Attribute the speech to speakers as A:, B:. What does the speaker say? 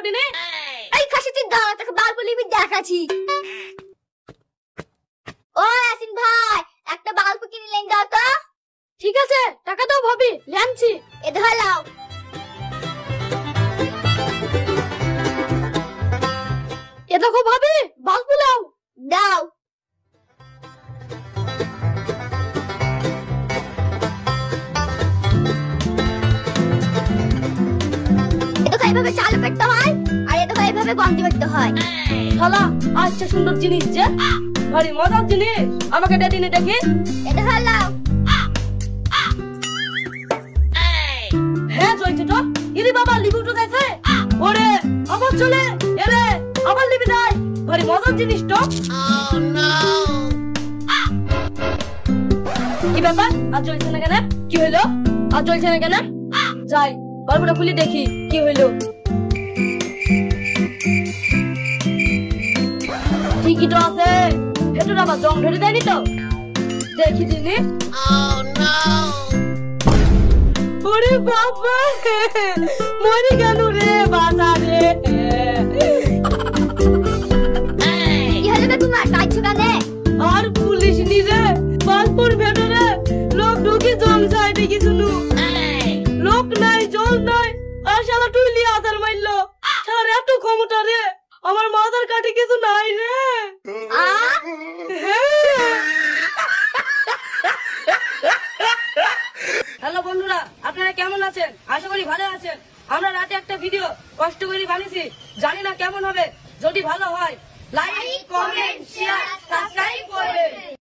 A: ওঠেনি?
B: এই খাসি তুই দাঁড়া, তোকে বাল্ব লিবি দেখাচ্ছি। ও ইয়াসিন ভাই, একটা বাল্ব কিনে লেন দাও তো।
A: ঠিক আছে, টাকা দাও ভাবি, লেনছি।
B: এ ধর লাও।
A: এ দেখো ভাবি, বাল্ব লাও।
B: দাও। এটা এইভাবে চালু করতে হয়, আর এটা এইভাবে বন্ধ করতে হয়।
A: শালা, আচ্ছা সুন্দর জিনিস যে, ভারী মজার জিনিস। আমাকে দে দিনে দেখি।
B: এটা ধর লাও।
A: হ্যাঁ চলছে তো। ইরি বাবা, লিবু তো গেছে। ওরে আবার চলে, এরে আবার লিবি দেয়। ভারী মজার জিনিস তো। কি ব্যাপার, আর চলছে না কেন? কি হইলো? আর চলছে না কেন? যাই বাল্বটা খুলে দেখি কি হইলো। ঠিকই তো আছে, ভেতর আবার জং ধরে দেয়নি তো। দেখি দিনি। ওরে বাবা, মরে গেল রে বাজারে।
B: কি হলো বে তোমার, কাইছো কানে?
A: আর পুলিশ নি রে, বালপুর ভেতরে লোক ঢুকে জল চাইবে কিছু নু। লোক নাই, জল নাই, আর শালা টুইলি আধার মারলো। শালার এত ক্ষমতা রে, আমার মাথার কাটে কিছু নাই রে। হ্যালো বন্ধুরা, আপনারা কেমন আছেন? আশা করি ভালো আছেন। আমরা রাতে একটা ভিডিও কষ্ট করে বানিয়েছি, জানি না কেমন হবে। যদি ভালো হয় লাইক, কমেন্ট, শেয়ার, সাবস্ক্রাইব করবেন।